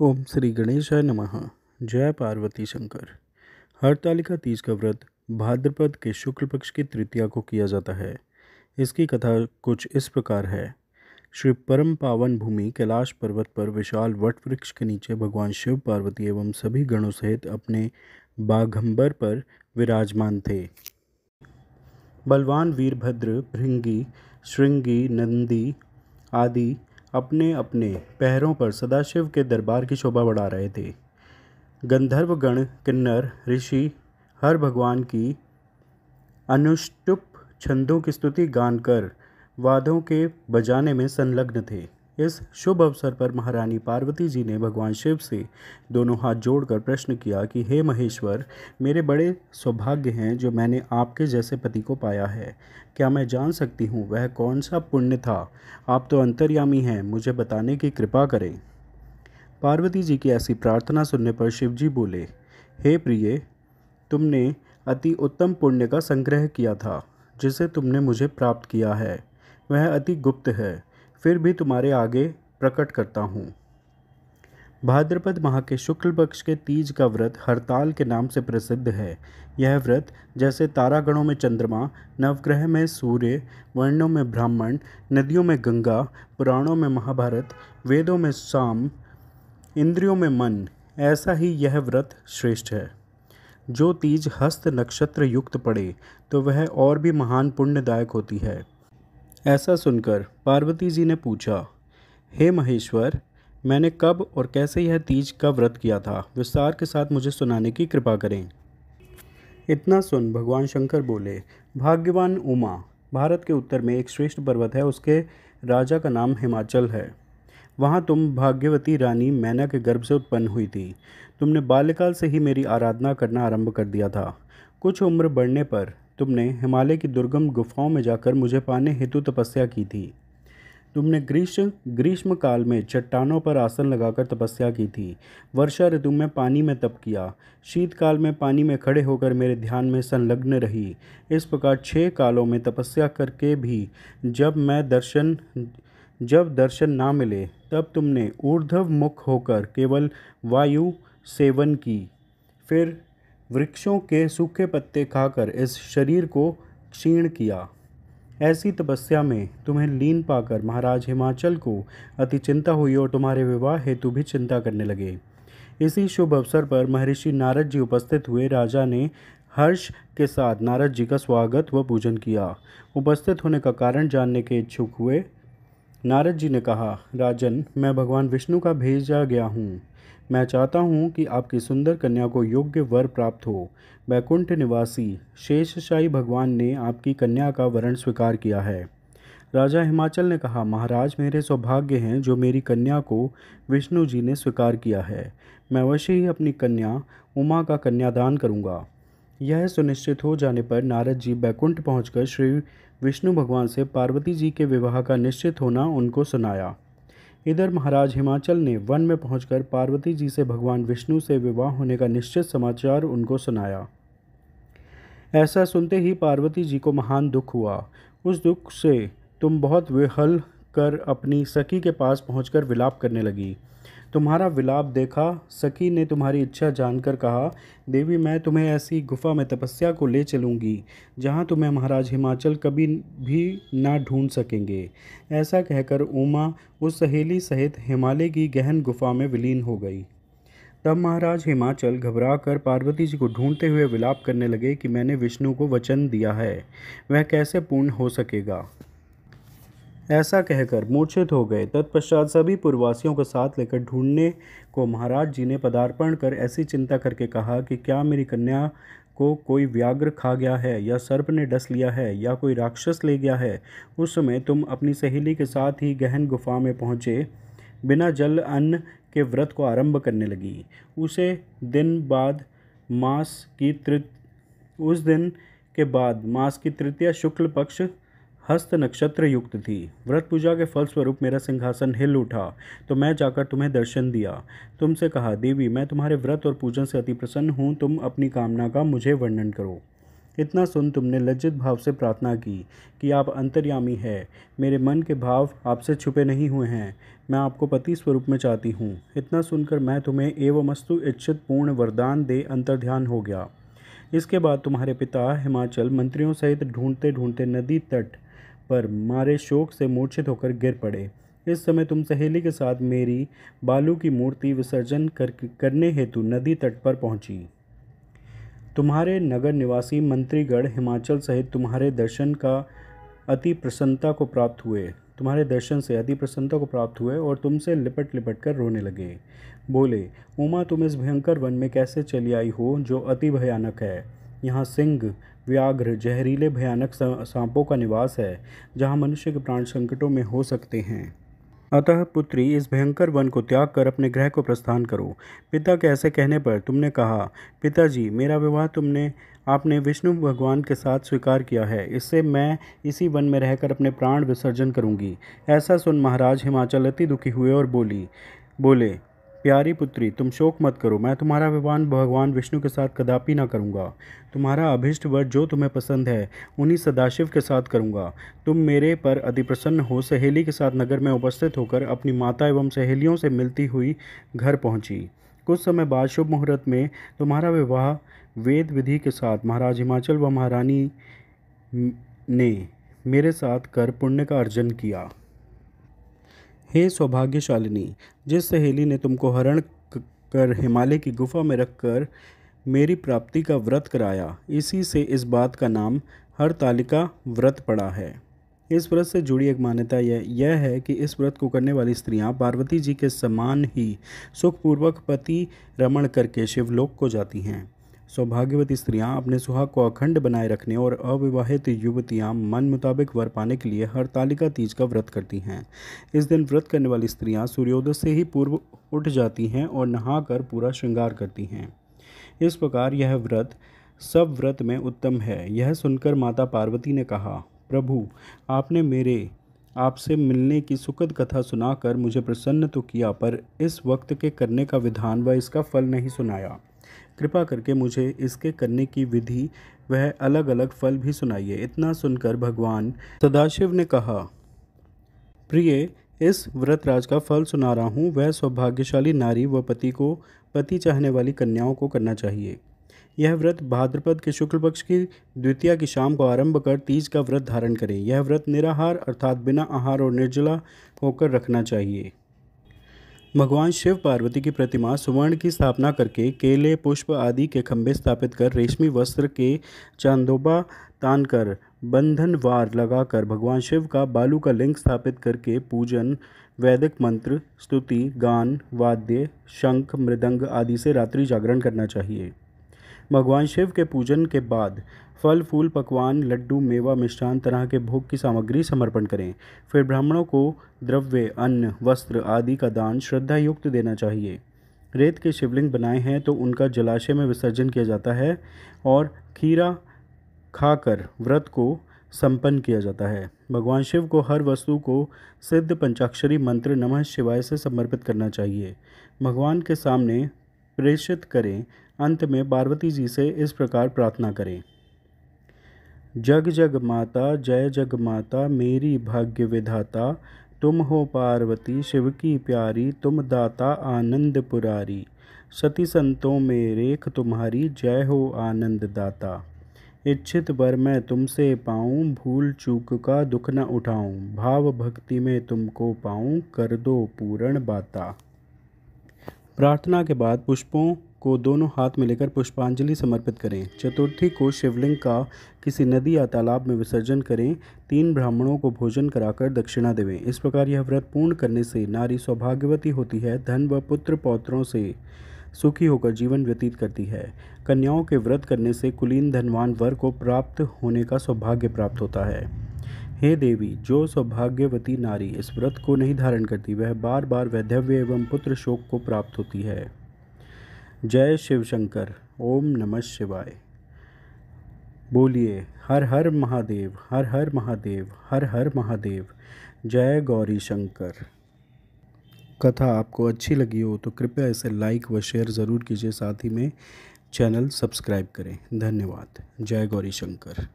ओम श्री गणेशाय नमः। जय पार्वती शंकर। हरतालिका तीज का व्रत भाद्रपद के शुक्ल पक्ष की तृतीया को किया जाता है। इसकी कथा कुछ इस प्रकार है। श्री परम पावन भूमि कैलाश पर्वत पर विशाल वट वृक्ष के नीचे भगवान शिव पार्वती एवं सभी गणों सहित अपने बाघंबर पर विराजमान थे। बलवान वीरभद्र, भृंगी, श्रृंगी, नंदी आदि अपने अपने पैरों पर सदाशिव के दरबार की शोभा बढ़ा रहे थे। गंधर्व गण, किन्नर, ऋषि हर भगवान की अनुष्टुप छंदों की स्तुति गान कर वाद्यों के बजाने में संलग्न थे। इस शुभ अवसर पर महारानी पार्वती जी ने भगवान शिव से दोनों हाथ जोड़कर प्रश्न किया कि हे महेश्वर, मेरे बड़े सौभाग्य हैं जो मैंने आपके जैसे पति को पाया है। क्या मैं जान सकती हूँ वह कौन सा पुण्य था? आप तो अंतर्यामी हैं, मुझे बताने की कृपा करें। पार्वती जी की ऐसी प्रार्थना सुनने पर शिव जी बोले, हे प्रिय, तुमने अति उत्तम पुण्य का संग्रह किया था जिसे तुमने मुझे प्राप्त किया है। वह अति गुप्त है, फिर भी तुम्हारे आगे प्रकट करता हूँ। भाद्रपद माह के शुक्ल पक्ष के तीज का व्रत हरताल के नाम से प्रसिद्ध है। यह व्रत जैसे तारागणों में चंद्रमा, नवग्रह में सूर्य, वर्णों में ब्राह्मण, नदियों में गंगा, पुराणों में महाभारत, वेदों में साम, इंद्रियों में मन, ऐसा ही यह व्रत श्रेष्ठ है। जो तीज हस्त नक्षत्र युक्त पड़े तो वह और भी महान पुण्यदायक होती है। ऐसा सुनकर पार्वती जी ने पूछा, हे महेश्वर, मैंने कब और कैसे यह तीज का व्रत किया था? विस्तार के साथ मुझे सुनाने की कृपा करें। इतना सुन भगवान शंकर बोले, भाग्यवान उमा, भारत के उत्तर में एक श्रेष्ठ पर्वत है, उसके राजा का नाम हिमाचल है। वहाँ तुम भाग्यवती रानी मैना के गर्भ से उत्पन्न हुई थी। तुमने बाल्यकाल से ही मेरी आराधना करना आरंभ कर दिया था। कुछ उम्र बढ़ने पर तुमने हिमालय की दुर्गम गुफाओं में जाकर मुझे पाने हेतु तपस्या की थी। तुमने ग्रीष्म काल में चट्टानों पर आसन लगाकर तपस्या की थी। वर्षा ऋतु में पानी में तप किया। शीतकाल में पानी में खड़े होकर मेरे ध्यान में संलग्न रही। इस प्रकार 6 कालों में तपस्या करके भी जब दर्शन ना मिले तब तुमने ऊर्ध्व मुख होकर केवल वायु सेवन की। फिर वृक्षों के सूखे पत्ते खाकर इस शरीर को क्षीण किया। ऐसी तपस्या में तुम्हें लीन पाकर महाराज हिमाचल को अति चिंता हुई और तुम्हारे विवाह हेतु भी चिंता करने लगे। इसी शुभ अवसर पर महर्षि नारद जी उपस्थित हुए। राजा ने हर्ष के साथ नारद जी का स्वागत व पूजन किया। उपस्थित होने का कारण जानने के इच्छुक हुए नारद जी ने कहा, राजन, मैं भगवान विष्णु का भेजा गया हूँ। मैं चाहता हूँ कि आपकी सुंदर कन्या को योग्य वर प्राप्त हो। वैकुंठ निवासी शेषशायी भगवान ने आपकी कन्या का वरण स्वीकार किया है। राजा हिमाचल ने कहा, महाराज, मेरे सौभाग्य हैं जो मेरी कन्या को विष्णु जी ने स्वीकार किया है। मैं अवश्य ही अपनी कन्या उमा का कन्यादान करूँगा। यह सुनिश्चित हो जाने पर नारद जी बैकुंठ पहुंचकर श्री विष्णु भगवान से पार्वती जी के विवाह का निश्चित होना उनको सुनाया। इधर महाराज हिमाचल ने वन में पहुंचकर पार्वती जी से भगवान विष्णु से विवाह होने का निश्चित समाचार उनको सुनाया। ऐसा सुनते ही पार्वती जी को महान दुख हुआ। उस दुख से तुम बहुत विहल कर अपनी सखी के पास पहुंचकर विलाप करने लगी। तुम्हारा विलाप देखा सखी ने तुम्हारी इच्छा जानकर कहा, देवी, मैं तुम्हें ऐसी गुफा में तपस्या को ले चलूँगी जहाँ तुम्हें महाराज हिमाचल कभी भी ना ढूंढ सकेंगे। ऐसा कहकर उमा उस सहेली सहित हिमालय की गहन गुफा में विलीन हो गई। तब महाराज हिमाचल घबरा कर पार्वती जी को ढूंढते हुए विलाप करने लगे कि मैंने विष्णु को वचन दिया है, वह कैसे पूर्ण हो सकेगा। ऐसा कहकर मूर्छित हो गए। तत्पश्चात सभी पुरवासियों को साथ लेकर ढूंढने को महाराज जी ने पदार्पण कर ऐसी चिंता करके कहा कि क्या मेरी कन्या को कोई व्याघ्र खा गया है, या सर्प ने डस लिया है, या कोई राक्षस ले गया है। उस समय तुम अपनी सहेली के साथ ही गहन गुफा में पहुँचे, बिना जल अन्न के व्रत को आरंभ करने लगी। उस दिन के बाद मास की तृतीया शुक्ल पक्ष हस्त नक्षत्र युक्त थी। व्रत पूजा के फलस्वरूप मेरा सिंहासन हिल उठा तो मैं जाकर तुम्हें दर्शन दिया। तुमसे कहा, देवी, मैं तुम्हारे व्रत और पूजन से अति प्रसन्न हूँ, तुम अपनी कामना का मुझे वर्णन करो। इतना सुन तुमने लज्जित भाव से प्रार्थना की कि आप अंतर्यामी है, मेरे मन के भाव आपसे छुपे नहीं हुए हैं, मैं आपको पति स्वरूप में चाहती हूँ। इतना सुनकर मैं तुम्हें एवमस्तु इच्छित पूर्ण वरदान दे अंतर्ध्यान हो गया। इसके बाद तुम्हारे पिता हिमाचल मंत्रियों सहित ढूंढते ढूंढते नदी तट पर मारे शोक से मूर्छित होकर गिर पड़े। इस समय तुम सहेली के साथ मेरी बालू की मूर्ति विसर्जन करने हेतु नदी तट पर पहुंची। तुम्हारे नगर निवासी मंत्रीगण हिमाचल सहित तुम्हारे दर्शन से अति प्रसन्नता को प्राप्त हुए और तुमसे लिपट लिपट कर रोने लगे। बोले, उमा, तुम इस भयंकर वन में कैसे चली आई हो जो अति भयानक है। यहाँ सिंह, व्याघ्र, जहरीले भयानक सांपों का निवास है, जहाँ मनुष्य के प्राण संकटों में हो सकते हैं। अतः पुत्री, इस भयंकर वन को त्याग कर अपने गृह को प्रस्थान करो। पिता के ऐसे कहने पर तुमने कहा, पिताजी, मेरा विवाह आपने विष्णु भगवान के साथ स्वीकार किया है, इससे मैं इसी वन में रहकर अपने प्राण विसर्जन करूंगी। ऐसा सुन महाराज हिमाचल अति दुखी हुए और बोले, प्यारी पुत्री, तुम शोक मत करो, मैं तुम्हारा विवाह भगवान विष्णु के साथ कदापि ना करूँगा। तुम्हारा अभीष्ट वर जो तुम्हें पसंद है उन्हीं सदाशिव के साथ करूँगा। तुम मेरे पर अति प्रसन्न हो सहेली के साथ नगर में उपस्थित होकर अपनी माता एवं सहेलियों से मिलती हुई घर पहुँची। कुछ समय बाद शुभ मुहूर्त में तुम्हारा विवाह वेद विधि के साथ महाराज हिमाचल व महारानी ने मेरे साथ कर पुण्य का अर्जन किया। हे सौभाग्यशालिनी, जिस सहेली ने तुमको हरण कर हिमालय की गुफा में रखकर मेरी प्राप्ति का व्रत कराया, इसी से इस बात का नाम हरतालिका व्रत पड़ा है। इस व्रत से जुड़ी एक मान्यता यह है कि इस व्रत को करने वाली स्त्रियां पार्वती जी के समान ही सुखपूर्वक पति रमण करके शिवलोक को जाती हैं। सौभाग्यवती स्त्रियां अपने सुहाग को अखंड बनाए रखने और अविवाहित युवतियां मन मुताबिक वर पाने के लिए हरतालिका तीज का व्रत करती हैं। इस दिन व्रत करने वाली स्त्रियां सूर्योदय से ही पूर्व उठ जाती हैं और नहाकर पूरा श्रृंगार करती हैं। इस प्रकार यह व्रत सब व्रत में उत्तम है। यह सुनकर माता पार्वती ने कहा, प्रभु, आपने आपसे मिलने की सुखद कथा सुनाकर मुझे प्रसन्न तो किया, पर इस वक्त के करने का विधान व इसका फल नहीं सुनाया। कृपा करके मुझे इसके करने की विधि वह अलग अलग फल भी सुनाइए। इतना सुनकर भगवान सदाशिव ने कहा, प्रिय, इस व्रतराज का फल सुना रहा हूँ। वह सौभाग्यशाली नारी व पति चाहने वाली कन्याओं को करना चाहिए। यह व्रत भाद्रपद के शुक्ल पक्ष की द्वितीया की शाम को आरंभ कर तीज का व्रत धारण करें। यह व्रत निराहार अर्थात बिना आहार और निर्जला होकर रखना चाहिए। भगवान शिव पार्वती की प्रतिमा सुवर्ण की स्थापना करके केले, पुष्प आदि के खंभे स्थापित कर रेशमी वस्त्र के चांदोबा तान कर बंधनवार लगाकर भगवान शिव का बालू का लिंग स्थापित करके पूजन, वैदिक मंत्र, स्तुति, गान, वाद्य, शंख, मृदंग आदि से रात्रि जागरण करना चाहिए। भगवान शिव के पूजन के बाद फल, फूल, पकवान, लड्डू, मेवा, मिष्ठान तरह के भोग की सामग्री समर्पण करें। फिर ब्राह्मणों को द्रव्य, अन्न, वस्त्र आदि का दान श्रद्धा युक्त देना चाहिए। रेत के शिवलिंग बनाए हैं तो उनका जलाशय में विसर्जन किया जाता है और खीरा खाकर व्रत को संपन्न किया जाता है। भगवान शिव को हर वस्तु को सिद्ध पंचाक्षरी मंत्र नमः शिवाय से समर्पित करना चाहिए। भगवान के सामने प्रेषित करें। अंत में पार्वती जी से इस प्रकार प्रार्थना करें, जग जग माता, जय जग माता, मेरी भाग्य विधाता, तुम हो पार्वती शिव की प्यारी, तुम दाता आनंद पुरारी, सती संतों में रेख तुम्हारी, जय हो आनंद दाता। इच्छित वर मैं तुमसे पाऊँ, भूल चूक का दुख न उठाऊँ, भाव भक्ति में तुमको पाऊँ, कर दो पूर्ण बाता। प्रार्थना के बाद पुष्पों को दोनों हाथ में लेकर पुष्पांजलि समर्पित करें। चतुर्थी को शिवलिंग का किसी नदी या तालाब में विसर्जन करें। 3 ब्राह्मणों को भोजन कराकर दक्षिणा देवें। इस प्रकार यह व्रत पूर्ण करने से नारी सौभाग्यवती होती है, धन व पुत्र पौत्रों से सुखी होकर जीवन व्यतीत करती है। कन्याओं के व्रत करने से कुलीन धनवान वर को प्राप्त होने का सौभाग्य प्राप्त होता है। हे देवी, जो सौभाग्यवती नारी इस व्रत को नहीं धारण करती वह बार बार वैधव्य एवं पुत्र शोक को प्राप्त होती है। जय शिव शंकर। ओम नमः शिवाय। बोलिए हर हर महादेव, हर हर महादेव, हर हर महादेव। जय गौरी शंकर। कथा आपको अच्छी लगी हो तो कृपया इसे लाइक व शेयर ज़रूर कीजिए। साथ ही में चैनल सब्सक्राइब करें। धन्यवाद। जय गौरी शंकर।